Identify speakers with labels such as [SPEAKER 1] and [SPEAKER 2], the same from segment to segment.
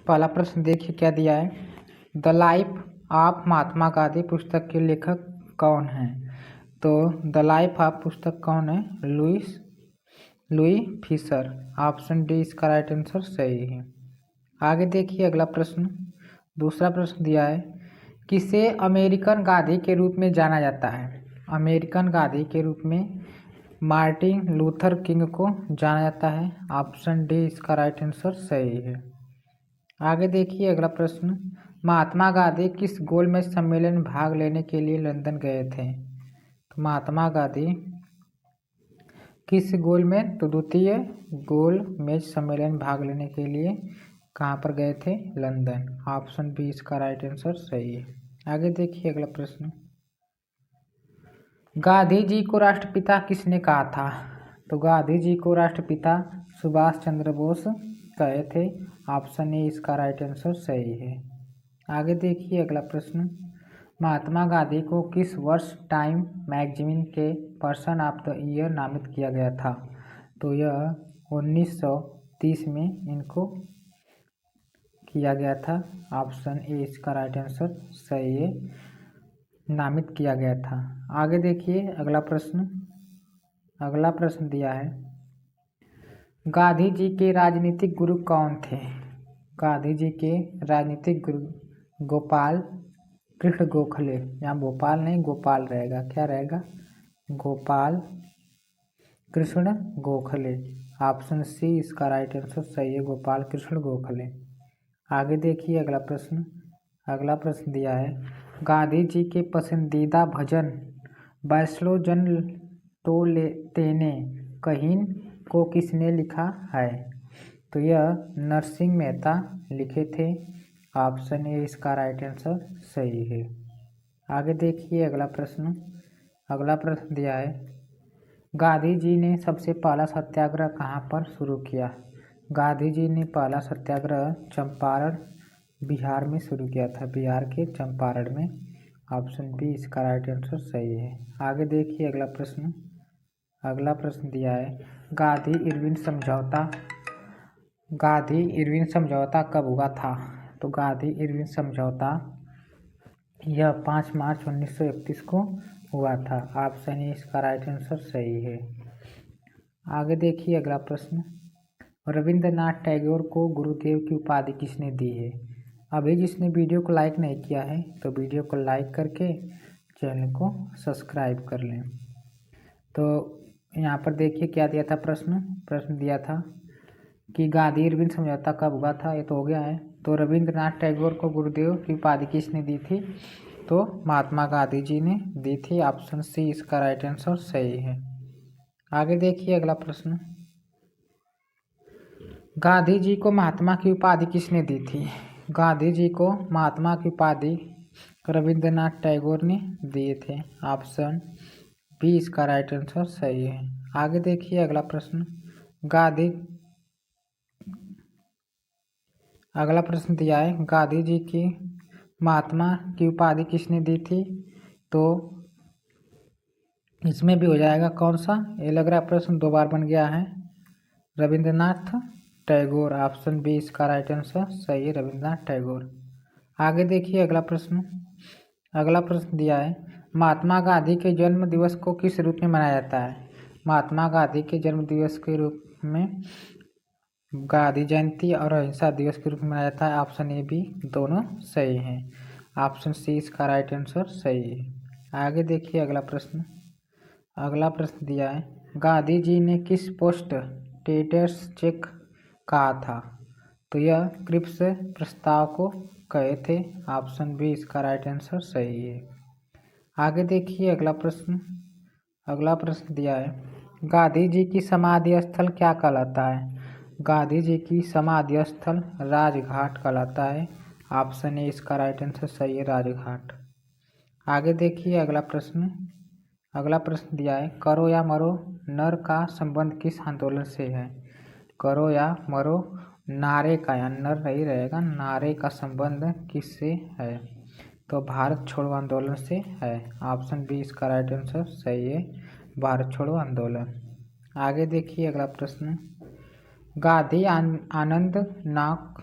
[SPEAKER 1] पहला प्रश्न देखिए क्या दिया है। The life of Mahatma Gandhi पुस्तक के लेखक कौन हैं? तो द लाइफ ऑफ पुस्तक कौन है? Louis Fischer. ऑप्शन डी इसका राइट आंसर सही है। आगे देखिए अगला प्रश्न। दूसरा प्रश्न दिया है, किसे अमेरिकन गांधी के रूप में जाना जाता है? अमेरिकन गांधी के रूप में मार्टिन लूथर किंग को जाना जाता है। ऑप्शन डी इसका राइट आंसर सही है। आगे देखिए अगला प्रश्न। महात्मा गांधी किस गोलमेज सम्मेलन में भाग लेने के लिए लंदन गए थे? तो महात्मा गांधी किस गोल में? तो द्वितीय गोलमेज सम्मेलन में भाग लेने के लिए कहाँ पर गए थे? लंदन। ऑप्शन बी इसका राइट आंसर सही है। आगे देखिए अगला प्रश्न। गांधी जी को राष्ट्रपिता किसने कहा था? तो गांधी जी को राष्ट्रपिता सुभाष चंद्र बोस कहे थे। ऑप्शन ए इसका राइट आंसर सही है। आगे देखिए अगला प्रश्न। महात्मा गांधी को किस वर्ष टाइम मैगजीन के पर्सन ऑफ द ईयर नामित किया गया था? तो यह 1930 में इनको किया गया था। ऑप्शन ए इसका राइट आंसर सही है, नामित किया गया था। आगे देखिए अगला प्रश्न। अगला प्रश्न दिया है, गांधी जी के राजनीतिक गुरु कौन थे? गांधी जी के राजनीतिक गुरु गोपाल कृष्ण गोखले। यहाँ भोपाल नहीं गोपाल रहेगा, क्या रहेगा? गोपाल कृष्ण गोखले। ऑप्शन सी इसका राइट आंसर सही है, गोपाल कृष्ण गोखले। आगे देखिए अगला प्रश्न। अगला प्रश्न दिया है, गांधी जी के पसंदीदा भजन वैष्णो जन तो तेने कहीन को किसने लिखा है? तो यह नरसिंह मेहता लिखे थे। ऑप्शन ए इसका राइट आंसर सही है। आगे देखिए अगला प्रश्न। अगला प्रश्न दिया है, गांधी जी ने सबसे पहला सत्याग्रह कहाँ पर शुरू किया? गांधी जी ने पहला सत्याग्रह चंपारण बिहार में शुरू किया था, बिहार के चंपारण में। ऑप्शन बी इसका राइट आंसर सही है। आगे देखिए अगला प्रश्न। अगला प्रश्न दिया है, गांधी इरविन समझौता कब हुआ था? तो गांधी इरविन समझौता यह 5 मार्च 1931 को हुआ था। ऑप्शन ए इसका राइट आंसर सही है। आगे देखिए अगला प्रश्न। रविंद्रनाथ टैगोर को गुरुदेव की उपाधि किसने दी है? अभी जिसने वीडियो को लाइक नहीं किया है तो वीडियो को लाइक करके चैनल को सब्सक्राइब कर लें। तो यहाँ पर देखिए क्या दिया था प्रश्न दिया था कि गांधी इरविन समझौता कब हुआ था, ये तो हो गया है। तो रविंद्रनाथ टैगोर को गुरुदेव की उपाधि किसने दी थी? तो महात्मा गांधी जी ने दी थी। ऑप्शन सी इसका राइट आंसर सही है। आगे देखिए अगला प्रश्न। गांधी जी को महात्मा की उपाधि किसने दी थी? गांधी जी को महात्मा की उपाधि रविंद्रनाथ टैगोर ने दिए थे। ऑप्शन बी इसका राइट आंसर सही है। आगे देखिए अगला प्रश्न। अगला प्रश्न दिया है, गांधी जी की महात्मा की उपाधि किसने दी थी? तो इसमें भी हो जाएगा कौन सा, ये लग रहा है प्रश्न 2 बार बन गया है, रविंद्रनाथ टैगोर। ऑप्शन बी इसका राइट आंसर सही है, रविंद्रनाथ टैगोर। आगे देखिए अगला प्रश्न। अगला प्रश्न दिया है, महात्मा गांधी के जन्म दिवस को किस रूप में मनाया जाता है? महात्मा गांधी के जन्म दिवस के रूप में गांधी जयंती और अहिंसा दिवस के रूप में मनाया जाता है। ऑप्शन ए बी दोनों सही हैं। ऑप्शन सी इसका राइट आंसर सही है। आगे देखिए अगला प्रश्न। अगला प्रश्न दिया है, गांधी जी ने किस पोस्ट टेटर्स चेक कहा था? तो यह क्रिप्स प्रस्ताव को कहे थे। ऑप्शन बी इसका राइट आंसर सही है। आगे देखिए अगला प्रश्न। अगला प्रश्न दिया है, गांधी जी की समाधि स्थल क्या कहलाता है? गांधी जी की समाधि स्थल राजघाट कहलाता है। ऑप्शन ए इसका राइट आंसर सही है, राजघाट। आगे देखिए अगला प्रश्न। अगला प्रश्न दिया है, करो या मरो नर का संबंध किस आंदोलन से है? करो या मरो नारे का, या नर नहीं रहेगा, नारे का संबंध किससे है? तो भारत छोड़ो आंदोलन से है। ऑप्शन बी इसका राइट आंसर सही है, भारत छोड़ो आंदोलन। आगे देखिए अगला प्रश्न, गांधी आनंद नाक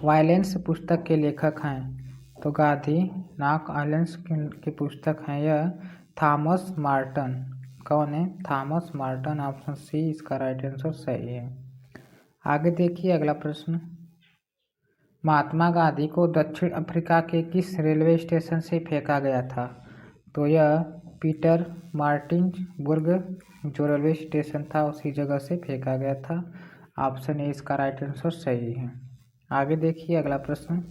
[SPEAKER 1] वायलेंस पुस्तक के लेखक हैं? तो गांधी नॉन वायलेंस की पुस्तक हैं यह थॉमस मार्टन। कौन है? Thomas Marton. ऑप्शन सी इसका राइट आंसर सही है। आगे देखिए अगला प्रश्न। महात्मा गांधी को दक्षिण अफ्रीका के किस रेलवे स्टेशन से फेंका गया था? तो यह पीटर मार्टिन्सबर्ग जो रेलवे स्टेशन था उसी जगह से फेंका गया था। ऑप्शन ए इसका राइट आंसर सही है। आगे देखिए अगला प्रश्न।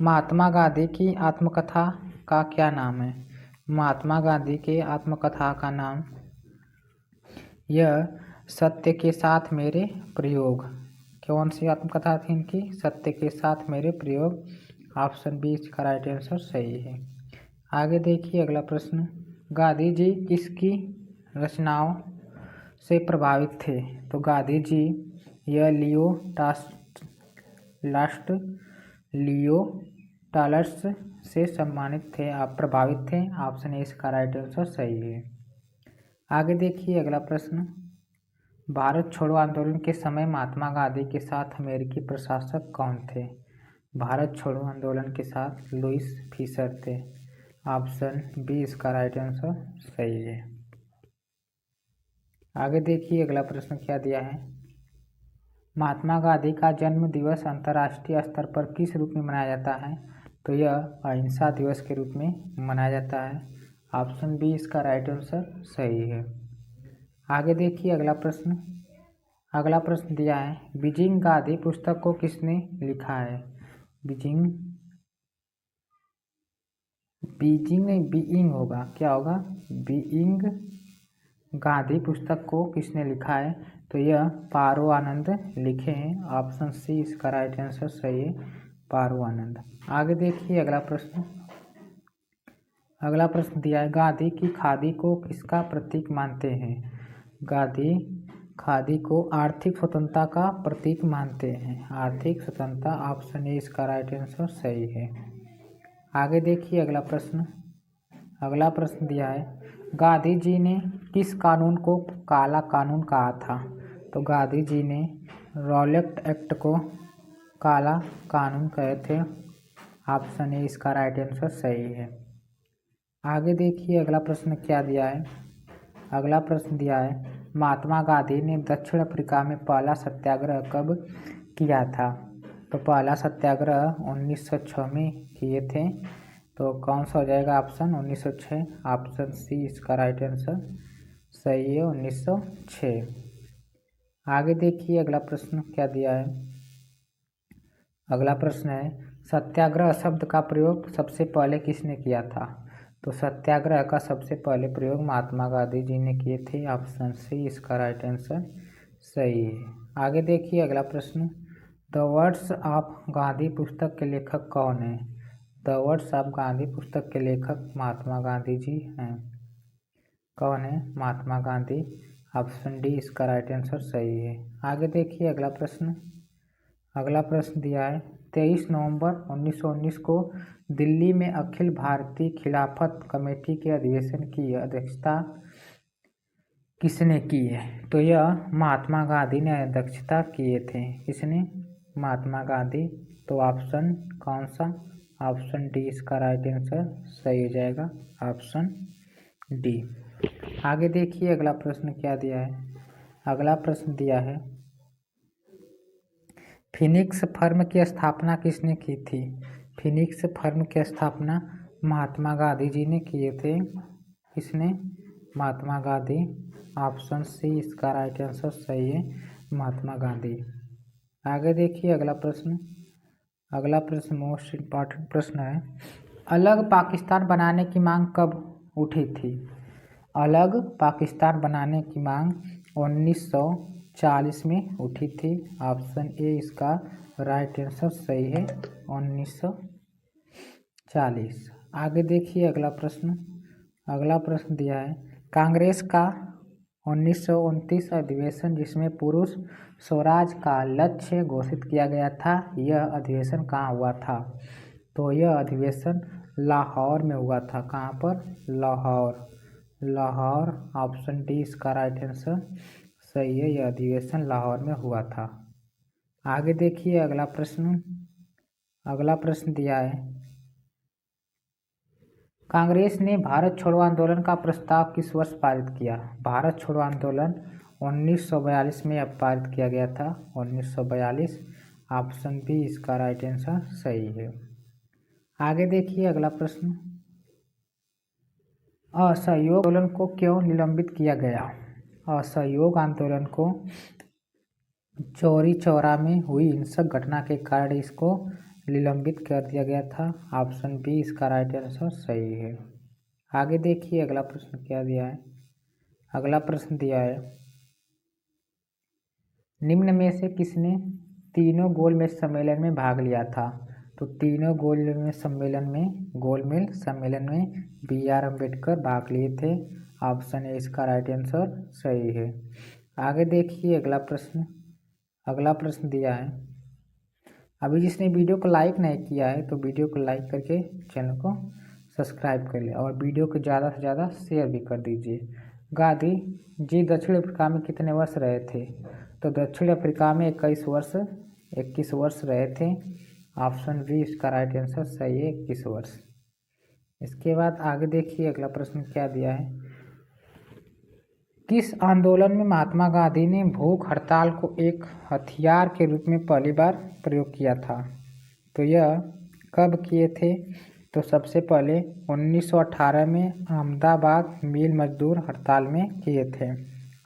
[SPEAKER 1] महात्मा गांधी की आत्मकथा का क्या नाम है? महात्मा गांधी के आत्मकथा का नाम यह सत्य के साथ मेरे प्रयोग। कौन सी आत्मकथा थी इनकी? सत्य के साथ मेरे प्रयोग। ऑप्शन बी इसका राइट आंसर सही है। आगे देखिए अगला प्रश्न। गांधी जी किसकी रचनाओं से प्रभावित थे? तो गांधी जी यह लियो टालस्ट से सम्मानित थे, आप प्रभावित थे। ऑप्शन ए इसका राइट आंसर सही है। आगे देखिए अगला प्रश्न। भारत छोड़ो आंदोलन के समय महात्मा गांधी के साथ अमेरिकी प्रशासक कौन थे? भारत छोड़ो आंदोलन के साथ लुईस फिशर थे। ऑप्शन बी इसका राइट आंसर सही है। आगे देखिए अगला प्रश्न क्या दिया है। महात्मा गांधी का जन्म दिवस अंतर्राष्ट्रीय स्तर पर किस रूप में मनाया जाता है? तो यह अहिंसा दिवस के रूप में मनाया जाता है। ऑप्शन बी इसका राइट आंसर सही है। आगे देखिए अगला प्रश्न। अगला प्रश्न दिया है बीजिंग गांधी पुस्तक को किसने लिखा है? बीजिंग नहीं, बीइंग होगा। क्या होगा? बीइंग गांधी पुस्तक को किसने लिखा है? तो यह पारो आनंद लिखे हैं। ऑप्शन सी इसका राइट आंसर सही है, पारो आनंद। आगे देखिए अगला प्रश्न। अगला प्रश्न दिया है गांधी की खादी को किसका प्रतीक मानते हैं? गांधी खादी को आर्थिक स्वतंत्रता का प्रतीक मानते हैं। आर्थिक स्वतंत्रता। ऑप्शन ए इसका राइट आंसर सही है। आगे देखिए अगला प्रश्न। अगला प्रश्न दिया है गांधी जी ने किस कानून को काला कानून कहा था? तो गांधी जी ने रॉलेट एक्ट को काला कानून कहे थे। ऑप्शन ए इसका राइट आंसर सही है। आगे देखिए अगला प्रश्न क्या दिया है। अगला प्रश्न दिया है महात्मा गांधी ने दक्षिण अफ्रीका में पहला सत्याग्रह कब किया था? तो पहला सत्याग्रह 1906 में किए थे। तो कौन सा हो जाएगा ऑप्शन? 1906। ऑप्शन सी इसका राइट आंसर सही है, 1906। आगे देखिए अगला प्रश्न क्या दिया है। अगला प्रश्न है सत्याग्रह शब्द का प्रयोग सबसे पहले किसने किया था? तो सत्याग्रह का सबसे पहले प्रयोग महात्मा गांधी जी ने किए थे। ऑप्शन सी इसका राइट आंसर सही है। आगे देखिए अगला प्रश्न। द वर्ड्स ऑफ गांधी पुस्तक के लेखक कौन है? द वर्ड्स ऑफ गांधी पुस्तक के लेखक महात्मा गांधी जी हैं। कौन है? महात्मा गांधी। ऑप्शन डी इसका राइट आंसर सही है। आगे देखिए अगला प्रश्न। अगला प्रश्न दिया है 23 नवंबर 1919 को दिल्ली में अखिल भारतीय खिलाफत कमेटी के अधिवेशन की अध्यक्षता किसने की है? तो यह महात्मा गांधी ने अध्यक्षता किए थे। किसने? महात्मा गांधी। तो ऑप्शन कौन सा? ऑप्शन डी इसका राइट आंसर सही हो जाएगा, ऑप्शन डी। आगे देखिए अगला प्रश्न क्या दिया है। अगला प्रश्न दिया है फिनिक्स फर्म की स्थापना किसने की थी? फिनिक्स फर्म की स्थापना महात्मा गांधी जी ने किए थे। किसने? महात्मा गांधी। ऑप्शन सी इसका राइट आंसर सही है, महात्मा गांधी। आगे देखिए अगला प्रश्न। अगला प्रश्न मोस्ट इम्पॉर्टेंट प्रश्न है अलग पाकिस्तान बनाने की मांग कब उठी थी? अलग पाकिस्तान बनाने की मांग 1940 में उठी थी। ऑप्शन ए इसका राइट आंसर सही है, 1940। आगे देखिए अगला प्रश्न। अगला प्रश्न दिया है कांग्रेस का 1929 अधिवेशन जिसमें पुरुष स्वराज का लक्ष्य घोषित किया गया था, यह अधिवेशन कहाँ हुआ था? तो यह अधिवेशन लाहौर में हुआ था। कहाँ पर? लाहौर। लाहौर। ऑप्शन डी इसका राइट आंसर सही है, यह अधिवेशन लाहौर में हुआ था। आगे देखिए अगला प्रश्न। अगला प्रश्न दिया है, कांग्रेस ने भारत छोड़ो आंदोलन का प्रस्ताव किस वर्ष पारित किया? भारत छोड़ो आंदोलन 1942 में पारित किया गया था, 1942। ऑप्शन बी इसका राइट आंसर सही है। आगे देखिए अगला प्रश्न, असहयोग आंदोलन को क्यों निलंबित किया गया? असहयोग आंदोलन को चौरी चौरा में हुई हिंसक घटना के कारण इसको निलंबित कर दिया गया था। ऑप्शन बी इसका राइट आंसर सही है। आगे देखिए अगला प्रश्न क्या दिया है। अगला प्रश्न दिया है, निम्न में से किसने तीनों गोलमेज सम्मेलन में भाग लिया था? तो तीनों गोलमेज सम्मेलन में बी.आर. अम्बेडकर भाग लिए थे। ऑप्शन ए इसका राइट आंसर सही है। आगे देखिए अगला प्रश्न दिया है, अभी जिसने वीडियो को लाइक नहीं किया है तो वीडियो को लाइक करके चैनल को सब्सक्राइब कर ले और वीडियो को ज़्यादा से ज़्यादा शेयर भी कर दीजिए। गांधी जी दक्षिण अफ्रीका में कितने वर्ष रहे थे? तो दक्षिण अफ्रीका में 21 वर्ष रहे थे। ऑप्शन बी इसका राइट आंसर सही है, 21 वर्ष। इसके बाद आगे देखिए अगला प्रश्न क्या दिया है, किस आंदोलन में महात्मा गांधी ने भूख हड़ताल को एक हथियार के रूप में पहली बार प्रयोग किया था? तो यह कब किए थे? तो सबसे पहले 1918 में अहमदाबाद मिल मजदूर हड़ताल में किए थे।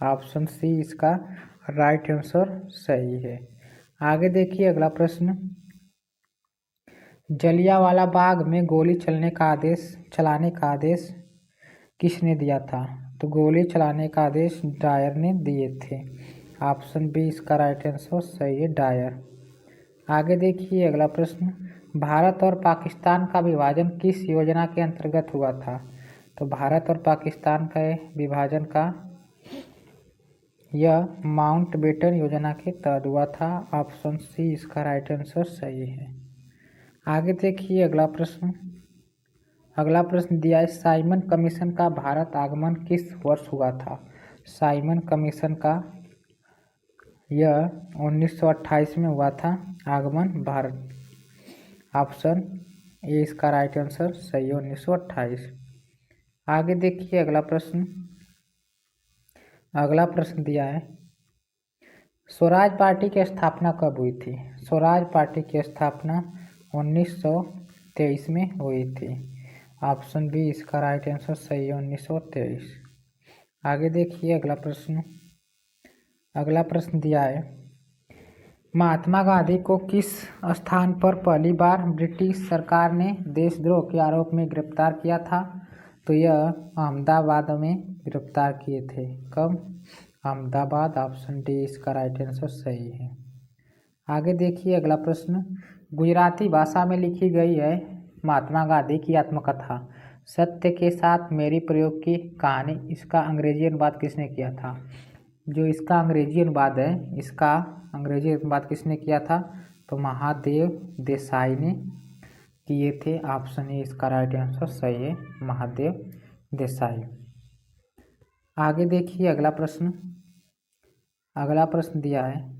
[SPEAKER 1] ऑप्शन सी इसका राइट आंसर सही है। आगे देखिए अगला प्रश्न, जलियांवाला बाग में गोली चलाने का आदेश किसने दिया था? तो गोली चलाने का आदेश डायर ने दिए थे। ऑप्शन बी इसका राइट आंसर सही है, डायर। आगे देखिए अगला प्रश्न, भारत और पाकिस्तान का विभाजन किस योजना के अंतर्गत हुआ था? तो भारत और पाकिस्तान का विभाजन का यह माउंटबेटन योजना के तहत हुआ था। ऑप्शन सी इसका राइट आंसर सही है। आगे देखिए अगला प्रश्न दिया है, साइमन कमीशन का भारत आगमन किस वर्ष हुआ था? साइमन कमीशन का यह 1928 में हुआ था आगमन भारत। ऑप्शन ए इसका राइट आंसर सही है, 1928। आगे देखिए अगला प्रश्न दिया है, स्वराज पार्टी की स्थापना कब हुई थी? स्वराज पार्टी की स्थापना 1923 में हुई थी। ऑप्शन बी इसका राइट आंसर सही है, 1923। आगे देखिए अगला प्रश्न दिया है, महात्मा गांधी को किस स्थान पर पहली बार ब्रिटिश सरकार ने देशद्रोह के आरोप में गिरफ्तार किया था? तो यह अहमदाबाद में गिरफ्तार किए थे। कब? अहमदाबाद। ऑप्शन डी इसका राइट आंसर सही है। आगे देखिए अगला प्रश्न, गुजराती भाषा में लिखी गई है महात्मा गांधी की आत्मकथा सत्य के साथ मेरी प्रयोग की कहानी, इसका अंग्रेजी अनुवाद किसने किया था? जो इसका अंग्रेजी अनुवाद है, इसका अंग्रेजी अनुवाद किसने किया था? तो महादेव देसाई ने किए थे। ऑप्शन ए इसका राइट आंसर सही है, महादेव देसाई। आगे देखिए अगला प्रश्न दिया है,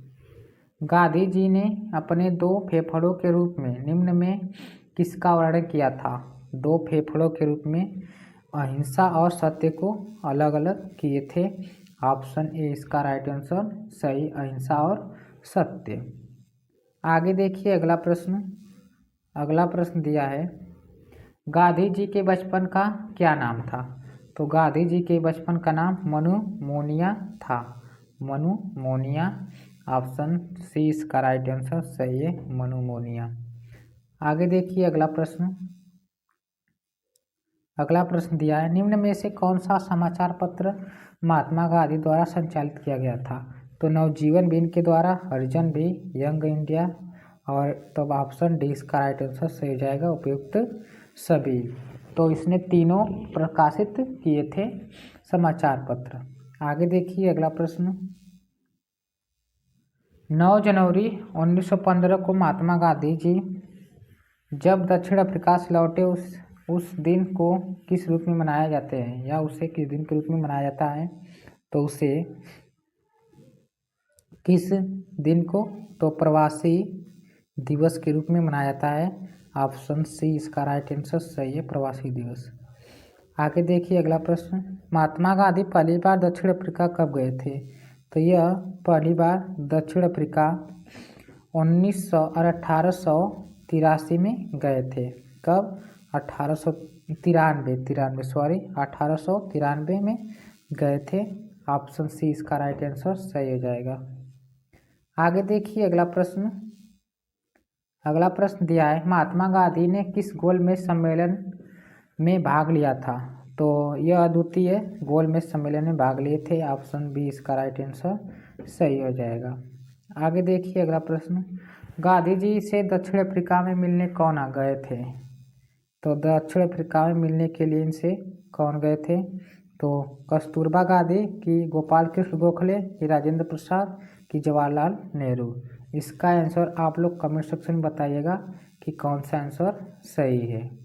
[SPEAKER 1] गांधी जी ने अपने दो फेफड़ों के रूप में निम्न में किसका वर्णन किया था? दो फेफड़ों के रूप में अहिंसा और सत्य को अलग अलग किए थे। ऑप्शन ए इसका राइट आंसर सही, अहिंसा और सत्य। आगे देखिए अगला प्रश्न दिया है, गांधी जी के बचपन का क्या नाम था? तो गांधी जी के बचपन का नाम मनु मोनिया था, मनु मोनिया। ऑप्शन सी इसका राइट आंसर सही है, मनु मोनिया। आगे देखिए अगला प्रश्न दिया है, निम्न में से कौन सा समाचार पत्र महात्मा गांधी द्वारा संचालित किया गया था? तो नवजीवन भी इनके द्वारा, हरिजन भी, यंग इंडिया और तब ऑप्शन डी इसका राइट आंसर सही हो जाएगा, उपयुक्त सभी। तो इसने तीनों प्रकाशित किए थे समाचार पत्र। आगे देखिए अगला प्रश्न, 9 जनवरी 1915 को महात्मा गांधी जी जब दक्षिण अफ्रीका से लौटे उस दिन को किस रूप में मनाया जाते हैं, या उसे किस दिन के रूप में मनाया जाता है? तो उसे किस दिन को? तो प्रवासी दिवस के रूप में मनाया जाता है। ऑप्शन सी इसका राइट आंसर सही है, प्रवासी दिवस। आगे देखिए अगला प्रश्न, महात्मा गांधी पहली बार दक्षिण अफ्रीका कब गए थे? तो यह पहली बार दक्षिण अफ्रीका 1900 और 1883 में गए थे। कब? 1893 में गए थे। ऑप्शन सी इसका राइट आंसर सही हो जाएगा। आगे देखिए अगला प्रश्न दिया है, महात्मा गांधी ने किस गोलमेज सम्मेलन में भाग लिया था? तो यह द्वितीय गोलमेज सम्मेलन में भाग लिए थे। ऑप्शन बी इसका राइट आंसर सही हो जाएगा। आगे देखिए अगला प्रश्न, गांधी जी से दक्षिण अफ्रीका में मिलने कौन आ गए थे? तो दक्षिण अफ्रीका में मिलने के लिए इनसे कौन गए थे? तो कस्तूरबा गांधी की गोपाल कृष्ण गोखले की राजेंद्र प्रसाद की जवाहरलाल नेहरू। इसका आंसर आप लोग कमेंट सेक्शन में बताइएगा कि कौन सा आंसर सही है।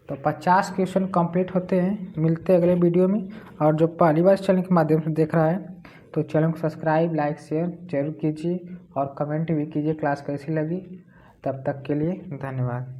[SPEAKER 1] तो 50 क्वेश्चन कंप्लीट होते हैं। मिलते हैं अगले वीडियो में। और जो पहली बार इस चैनल के माध्यम से देख रहा है तो चैनल को सब्सक्राइब, लाइक, शेयर जरूर कीजिए और कमेंट भी कीजिए क्लास कैसी लगी। तब तक के लिए धन्यवाद।